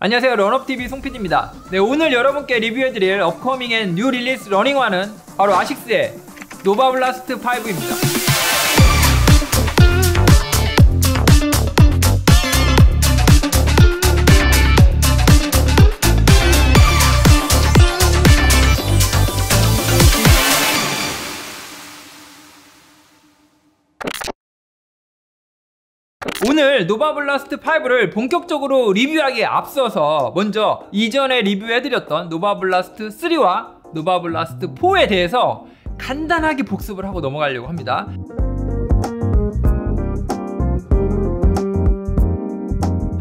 안녕하세요, 런업TV 송PD입니다. 네, 오늘 여러분께 리뷰해드릴 업커밍 앤 뉴 릴리스 러닝화는 바로 아식스의 노바블라스트 5입니다. 오늘 노바블라스트 5를 본격적으로 리뷰하기에 앞서서 먼저 이전에 리뷰해드렸던 노바블라스트 3와 노바블라스트 4에 대해서 간단하게 복습을 하고 넘어가려고 합니다.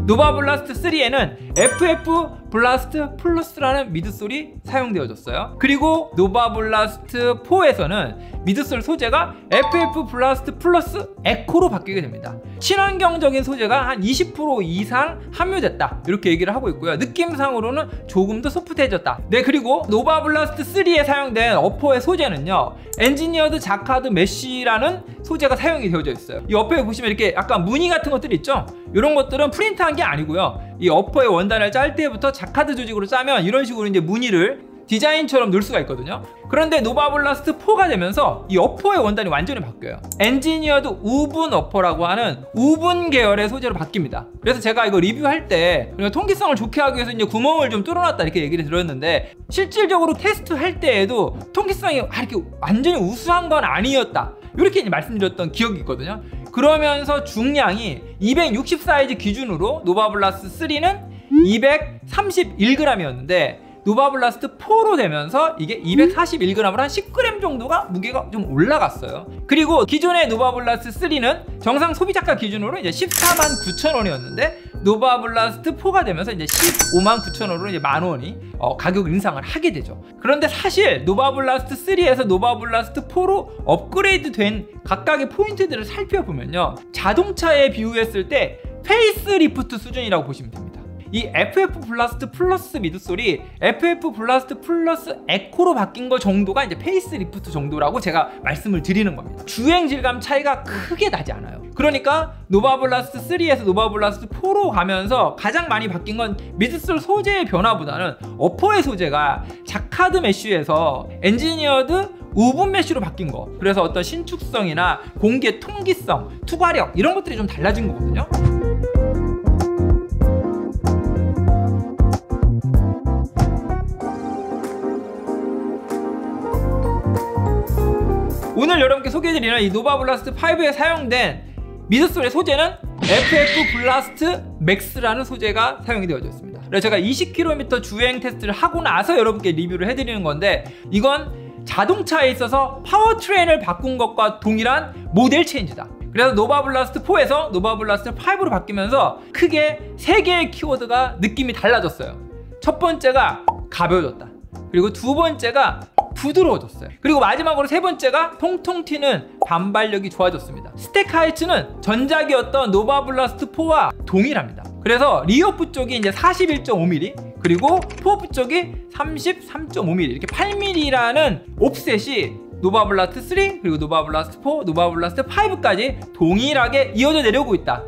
노바블라스트 3에는 FF 블라스트 플러스라는 미드솔이 사용되어졌어요. 그리고 노바블라스트 4에서는 미드솔 소재가 FF 블라스트 플러스 에코로 바뀌게 됩니다. 친환경적인 소재가 한 20% 이상 함유됐다, 이렇게 얘기를 하고 있고요. 느낌상으로는 조금 더 소프트해졌다. 네, 그리고 노바블라스트 3에 사용된 어퍼의 소재는요, 엔지니어드 자카드 메쉬라는 소재가 사용이 되어져 있어요. 이 어퍼에 보시면 이렇게 약간 무늬 같은 것들이 있죠. 이런 것들은 프린트한 게 아니고요, 이 어퍼의 원단을 짤 때부터 자카드 조직으로 짜면 이런 식으로 이제 무늬를 디자인처럼 넣을 수가 있거든요. 그런데 노바블라스트 4가 되면서 이 어퍼의 원단이 완전히 바뀌어요. 엔지니어드 우분 어퍼라고 하는 우분 계열의 소재로 바뀝니다. 그래서 제가 이거 리뷰할 때 통기성을 좋게 하기 위해서 이제 구멍을 좀 뚫어놨다, 이렇게 얘기를 들었는데, 실질적으로 테스트할 때에도 통기성이 이렇게 완전히 우수한 건 아니었다, 이렇게 이제 말씀드렸던 기억이 있거든요. 그러면서 중량이 260 사이즈 기준으로 노바블라스트 3는 231g이었는데 노바블라스트 4로 되면서 이게 241g으로 한 10g 정도가 무게가 좀 올라갔어요. 그리고 기존의 노바블라스트 3는 정상 소비자가 기준으로 이제 149,900원이었는데 노바블라스트 4가 되면서 이제 159,900원으로 이제 만원이 가격 인상을 하게 되죠. 그런데 사실 노바블라스트 3에서 노바블라스트 4로 업그레이드 된 각각의 포인트들을 살펴보면요, 자동차에 비유했을 때 페이스리프트 수준이라고 보시면 됩니다. 이 FF 블라스트 플러스 미드솔이 FF 블라스트 플러스 에코로 바뀐 거 정도가 이제 페이스리프트 정도라고 제가 말씀을 드리는 겁니다. 주행 질감 차이가 크게 나지 않아요. 그러니까 노바블라스트 3에서 노바블라스트 4로 가면서 가장 많이 바뀐 건 미드솔 소재의 변화보다는 어퍼의 소재가 자카드 메쉬에서 엔지니어드 우분 메쉬로 바뀐 거. 그래서 어떤 신축성이나 공기의 통기성, 투과력 이런 것들이 좀 달라진 거거든요. 오늘 여러분께 소개해드리는 이 노바블라스트 5에 사용된 미드솔의 소재는 FF 블라스트 맥스라는 소재가 사용이 되어져 있습니다. 그래서 제가 20km 주행 테스트를 하고 나서 여러분께 리뷰를 해드리는 건데, 이건 자동차에 있어서 파워트레인을 바꾼 것과 동일한 모델 체인지다. 그래서 노바블라스트 4에서 노바블라스트 5로 바뀌면서 크게 3개의 키워드가 느낌이 달라졌어요. 첫 번째가 가벼워졌다. 그리고 두 번째가 부드러워졌어요. 그리고 마지막으로 세 번째가 통통 튀는 반발력이 좋아졌습니다. 스택 하이츠는 전작이었던 노바블라스트 4와 동일합니다. 그래서 리어프 쪽이 이제 41.5mm, 그리고 포어프 쪽이 33.5mm, 이렇게 8mm라는 옵셋이 노바블라스트 3, 그리고 노바블라스트 4, 노바블라스트 5까지 동일하게 이어져 내려오고 있다.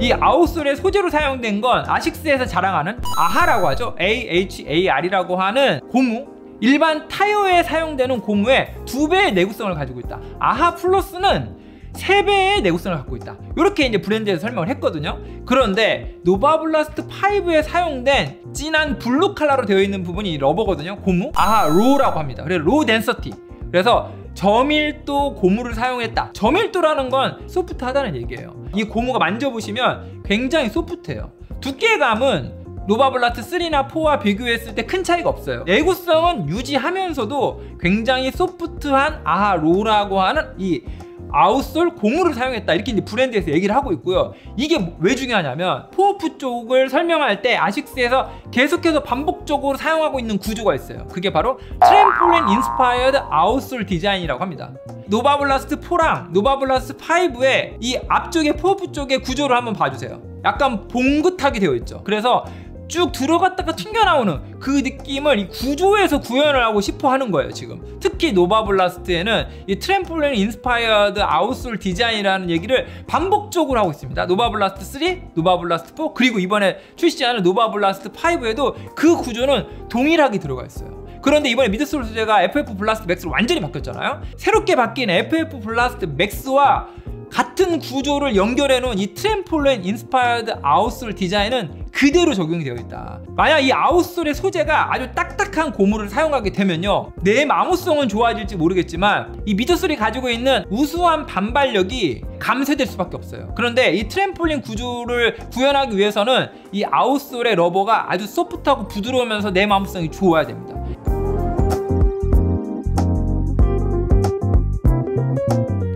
이 아웃솔의 소재로 사용된 건 아식스에서 자랑하는 아하라고 하죠. AHAR이라고 하는 고무, 일반 타이어에 사용되는 고무의 2배의 내구성을 가지고 있다. 아하 플러스는 3배의 내구성을 갖고 있다, 이렇게 이제 브랜드에서 설명을 했거든요. 그런데 노바블라스트 5에 사용된 진한 블루 컬러로 되어 있는 부분이 러버거든요. 고무, 아하 로라고 합니다. 그래서 로 덴서티, 그래서 저밀도 고무를 사용했다. 저밀도라는 건 소프트하다는 얘기예요. 이 고무가 만져보시면 굉장히 소프트해요. 두께감은 노바블라스트 3나 4와 비교했을 때 큰 차이가 없어요. 내구성은 유지하면서도 굉장히 소프트한 아하 로라고 하는 이 아웃솔 고무를 사용했다, 이렇게 이제 브랜드에서 얘기를 하고 있고요. 이게 왜 중요하냐면 포어프 쪽을 설명할 때 아식스에서 계속해서 반복적으로 사용하고 있는 구조가 있어요. 그게 바로 트램폴린 인스파이어드 아웃솔 디자인이라고 합니다. 노바블라스트 4랑 노바블라스트 5의 이 앞쪽에 포어프 쪽의 구조를 한번 봐주세요. 약간 봉긋하게 되어 있죠. 그래서 쭉 들어갔다가 튕겨나오는 그 느낌을 이 구조에서 구현을 하고 싶어 하는 거예요 지금. 특히 노바블라스트에는 이 트램폴린 인스파이어드 아웃솔 디자인이라는 얘기를 반복적으로 하고 있습니다. 노바블라스트 3, 노바블라스트 4, 그리고 이번에 출시하는 노바블라스트 5에도 그 구조는 동일하게 들어가 있어요. 그런데 이번에 미드솔 소재가 FF 블라스트 맥스로 완전히 바뀌었잖아요. 새롭게 바뀐 FF 블라스트 맥스와 같은 구조를 연결해 놓은 이 트램폴린 인스파이어드 아웃솔 디자인은 그대로 적용이 되어 있다. 만약 이 아웃솔의 소재가 아주 딱딱한 고무를 사용하게 되면요, 내 마모성은 좋아질지 모르겠지만 이 미드솔이 가지고 있는 우수한 반발력이 감쇄될 수밖에 없어요. 그런데 이 트램폴린 구조를 구현하기 위해서는 이 아웃솔의 러버가 아주 소프트하고 부드러우면서 내 마모성이 좋아야 됩니다.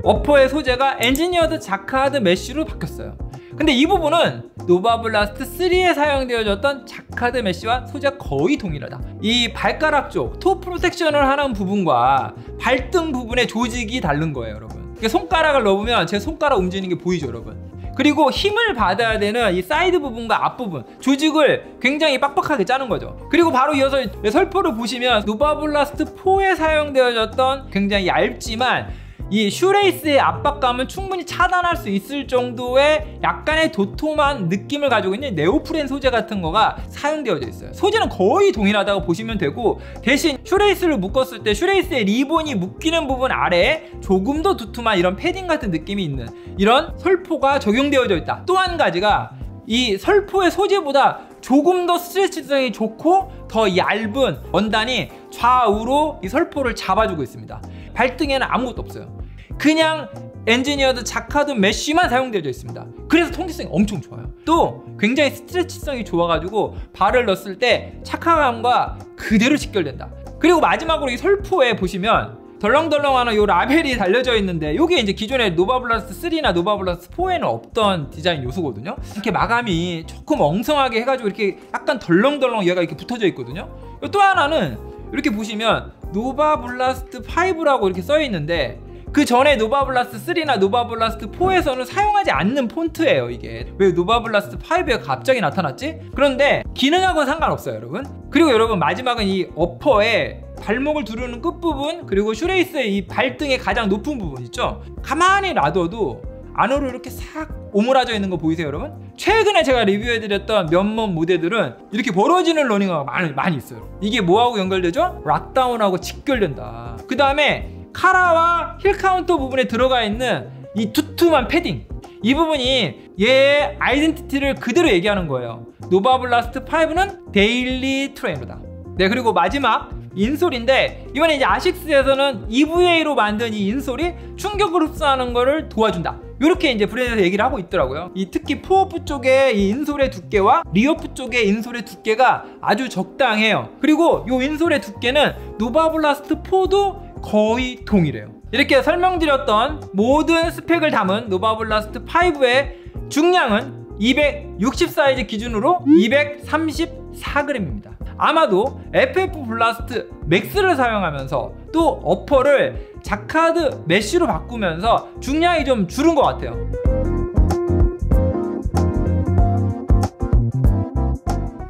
어퍼의 소재가 엔지니어드 자카드 메쉬로 바뀌었어요. 근데 이 부분은 노바블라스트 3에 사용되어졌던 자카드 메쉬와 소재가 거의 동일하다. 이 발가락 쪽 토 프로텍션을 하는 부분과 발등 부분의 조직이 다른 거예요 여러분. 손가락을 넣으면 제 손가락 움직이는 게 보이죠 여러분. 그리고 힘을 받아야 되는 이 사이드 부분과 앞부분 조직을 굉장히 빡빡하게 짜는 거죠. 그리고 바로 이어서 설포를 보시면 노바블라스트 4에 사용되어졌던 굉장히 얇지만 이 슈레이스의 압박감은 충분히 차단할 수 있을 정도의 약간의 도톰한 느낌을 가지고 있는 네오프렌 소재 같은 거가 사용되어져 있어요. 소재는 거의 동일하다고 보시면 되고, 대신 슈레이스를 묶었을 때 슈레이스의 리본이 묶이는 부분 아래에 조금 더 두툼한 이런 패딩 같은 느낌이 있는 이런 설포가 적용되어져 있다. 또 한 가지가 이 설포의 소재보다 조금 더 스트레치성이 좋고 더 얇은 원단이 좌우로 이 설포를 잡아주고 있습니다. 발등에는 아무것도 없어요. 그냥 엔지니어드 자카드 메쉬만 사용되어 있습니다. 그래서 통기성이 엄청 좋아요. 또 굉장히 스트레치성이 좋아가지고 발을 넣었을 때 착화감과 그대로 직결된다. 그리고 마지막으로 이 설포에 보시면 덜렁덜렁하는 요 라벨이 달려져 있는데, 요게 이제 기존의 노바블라스트 3나 노바블라스트 4에는 없던 디자인 요소거든요. 이렇게 마감이 조금 엉성하게 해가지고 이렇게 약간 덜렁덜렁 얘가 이렇게 붙어져 있거든요. 또 하나는 이렇게 보시면 노바블라스트 5라고 이렇게 써 있는데, 그 전에 노바블라스트 3나 노바블라스트 4에서는 사용하지 않는 폰트예요. 이게 왜 노바블라스트 5에 갑자기 나타났지? 그런데 기능하고는 상관없어요 여러분. 그리고 여러분 마지막은 이 어퍼에 발목을 두르는 끝부분, 그리고 슈레이스의 이 발등의 가장 높은 부분 있죠? 가만히 놔둬도 안으로 이렇게 싹 오므라져 있는 거 보이세요 여러분? 최근에 제가 리뷰해드렸던 몇몇 모델들은 이렇게 벌어지는 러닝화가 많이 있어요. 이게 뭐하고 연결되죠? 락다운하고 직결된다. 그 다음에 카라와 힐 카운터 부분에 들어가 있는 이 두툼한 패딩, 이 부분이 얘의 아이덴티티를 그대로 얘기하는 거예요. 노바블라스트 5는 데일리 트레이너다. 네, 그리고 마지막 인솔인데, 이번에 이제 아식스에서는 EVA로 만든 이 인솔이 충격을 흡수하는 거를 도와준다. 이렇게 이제 브랜드에서 얘기를 하고 있더라고요. 이 특히 포어프 쪽의 이 인솔의 두께와 리어프 쪽의 인솔의 두께가 아주 적당해요. 그리고 이 인솔의 두께는 노바블라스트 4도 거의 동일해요. 이렇게 설명드렸던 모든 스펙을 담은 노바블라스트 5의 중량은 260 사이즈 기준으로 234g입니다. 아마도 FF 블라스트 맥스를 사용하면서 또 어퍼를 자카드 메쉬로 바꾸면서 중량이 좀 줄은 것 같아요.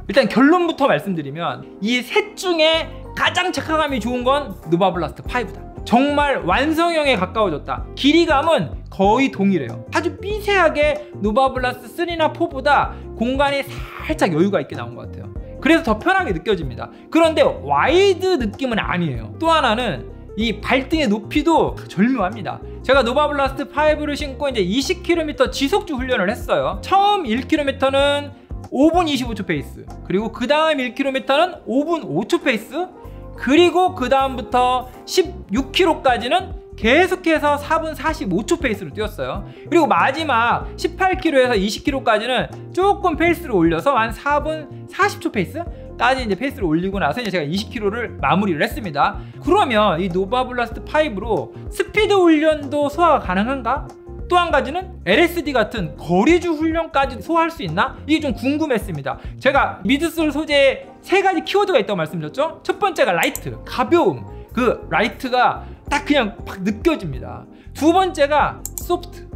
일단 결론부터 말씀드리면 이 셋 중에 가장 착화감이 좋은 건 노바블라스트 5다. 정말 완성형에 가까워졌다. 길이감은 거의 동일해요. 아주 미세하게 노바블라스트 3나 4보다 공간이 살짝 여유가 있게 나온 것 같아요. 그래서 더 편하게 느껴집니다. 그런데 와이드 느낌은 아니에요. 또 하나는 이 발등의 높이도 절묘합니다. 제가 노바블라스트 5를 신고 이제 20km 지속주 훈련을 했어요. 처음 1km는 5분 25초 페이스, 그리고 그 다음 1km는 5분 5초 페이스, 그리고 그 다음부터 16km까지는 계속해서 4분 45초 페이스로 뛰었어요. 그리고 마지막 18km에서 20km까지는 조금 페이스를 올려서 한 4분 40초 페이스까지 이제 페이스를 올리고 나서 이제 제가 20km를 마무리를 했습니다. 그러면 이 노바블라스트 5로 스피드 훈련도 소화가 가능한가? 또 한 가지는 LSD 같은 거리주 훈련까지 소화할 수 있나? 이게 좀 궁금했습니다. 제가 미드솔 소재에 3가지 키워드가 있다고 말씀드렸죠? 첫 번째가 라이트, 가벼움. 그 라이트가 딱 그냥 팍 느껴집니다. 두 번째가 소프트.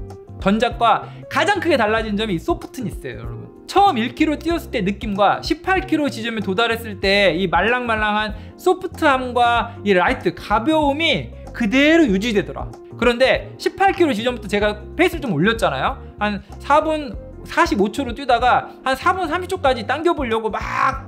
전작과 가장 크게 달라진 점이 이 소프트니스예요, 여러분. 처음 1km 뛰었을 때 느낌과 18km 지점에 도달했을 때 이 말랑말랑한 소프트함과 이 라이트, 가벼움이 그대로 유지되더라. 그런데 18km 지점부터 제가 페이스를 좀 올렸잖아요. 한 4분 45초로 뛰다가 한 4분 30초까지 당겨보려고 막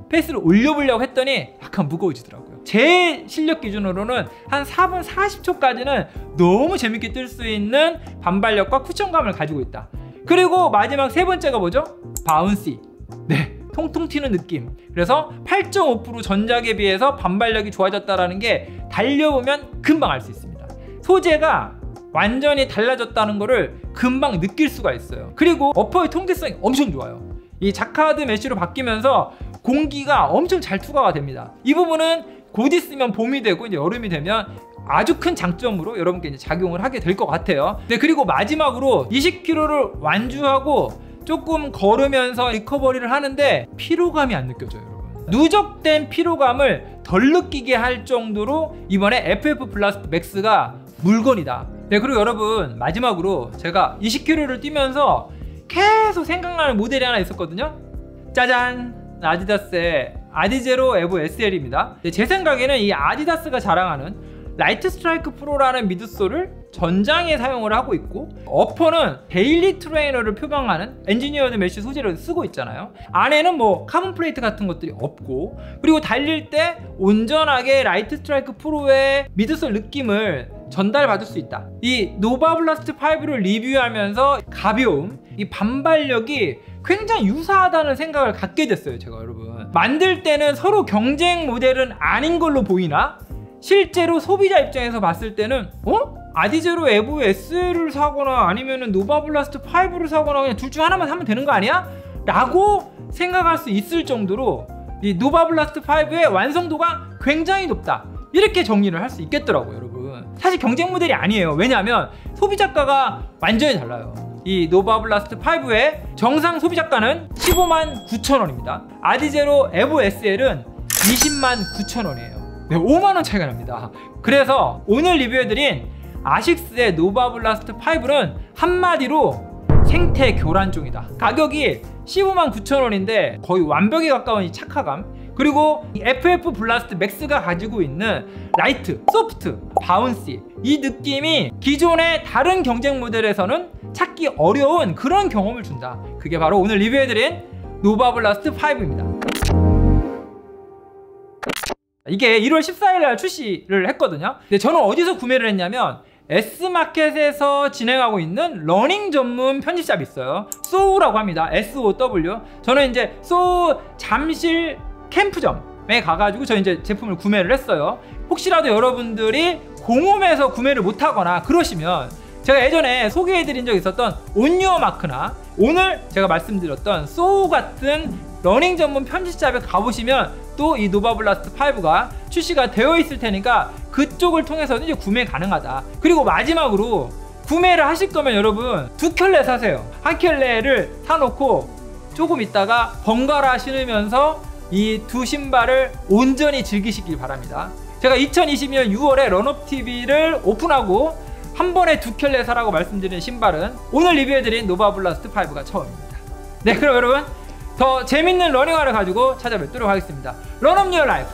페이스를 올려보려고 했더니 약간 무거워지더라고요. 제 실력 기준으로는 한 4분 40초까지는 너무 재밌게 뛸 수 있는 반발력과 쿠션감을 가지고 있다. 그리고 마지막 세 번째가 뭐죠? 바운시. 네, 통통 튀는 느낌. 그래서 8.5% 전작에 비해서 반발력이 좋아졌다는 게 달려보면 금방 알 수 있습니다. 소재가 완전히 달라졌다는 거를 금방 느낄 수가 있어요. 그리고 어퍼의 통제성이 엄청 좋아요. 이 자카드 메쉬로 바뀌면서 공기가 엄청 잘 투과가 됩니다. 이 부분은 곧 있으면 봄이 되고 이제 여름이 되면 아주 큰 장점으로 여러분께 이제 작용을 하게 될 것 같아요. 네, 그리고 마지막으로 20km를 완주하고 조금 걸으면서 리커버리를 하는데 피로감이 안 느껴져요, 여러분. 누적된 피로감을 덜 느끼게 할 정도로 이번에 FF 블라스트 맥스가 물건이다. 네, 그리고 여러분 마지막으로 제가 20km를 뛰면서 계속 생각나는 모델이 하나 있었거든요. 짜잔! 아디다스의 아디제로 에보 SL입니다. 네, 제 생각에는 이 아디다스가 자랑하는 라이트 스트라이크 프로라는 미드솔을 전장에 사용을 하고 있고, 어퍼는 데일리 트레이너를 표방하는 엔지니어드 메쉬 소재를 쓰고 있잖아요. 안에는 뭐 카본 플레이트 같은 것들이 없고, 그리고 달릴 때 온전하게 라이트 스트라이크 프로의 미드솔 느낌을 전달받을 수 있다. 이 노바블라스트 5를 리뷰하면서 가벼움, 이 반발력이 굉장히 유사하다는 생각을 갖게 됐어요, 제가. 여러분, 만들 때는 서로 경쟁 모델은 아닌 걸로 보이나 실제로 소비자 입장에서 봤을 때는 아디제로 에보 SL을 사거나 아니면은 노바블라스트 5를 사거나 그냥 둘 중 하나만 사면 되는 거 아니야? 라고 생각할 수 있을 정도로 이 노바블라스트 5의 완성도가 굉장히 높다, 이렇게 정리를 할 수 있겠더라고요, 여러분. 사실 경쟁 모델이 아니에요. 왜냐하면 소비자가가 완전히 달라요. 이 노바블라스트 5의 정상 소비자가는 15만 9천 원입니다. 아디제로 에보 SL은 20만 9천 원이에요. 네, 5만원 차이가 납니다. 그래서 오늘 리뷰해드린 아식스의 노바블라스트 5는 한마디로 생태 교란종이다. 가격이 15만 9천 원인데 거의 완벽에 가까운 이 착화감, 그리고 이 FF 블라스트 맥스가 가지고 있는 라이트, 소프트, 바운시, 이 느낌이 기존의 다른 경쟁 모델에서는 찾기 어려운 그런 경험을 준다. 그게 바로 오늘 리뷰해드린 노바블라스트 5입니다. 이게 1월 14일 날 출시를 했거든요. 근데 저는 어디서 구매를 했냐면 S마켓에서 진행하고 있는 러닝 전문 편집샵이 있어요. 소우라고 합니다. SOW. 저는 이제 소우 잠실 캠프점에 가가지고 저 이제 제품을 구매를 했어요. 혹시라도 여러분들이 공홈에서 구매를 못하거나 그러시면 제가 예전에 소개해드린 적 있었던 온유어마크나 오늘 제가 말씀드렸던 소우 같은 러닝 전문 편집샵에 가보시면 또 이 노바블라스트 5가 출시가 되어 있을 테니까 그쪽을 통해서는 이제 구매 가능하다. 그리고 마지막으로 구매를 하실 거면 여러분 두 켤레 사세요. 한 켤레를 사놓고 조금 있다가 번갈아 신으면서 이 두 신발을 온전히 즐기시길 바랍니다. 제가 2022년 6월에 런업TV를 오픈하고 한 번에 두 켤레 사라고 말씀드린 신발은 오늘 리뷰해드린 노바블라스트 5가 처음입니다. 네, 그럼 여러분 더 재밌는 러닝화를 가지고 찾아뵙도록 하겠습니다. 런업 유어 라이프.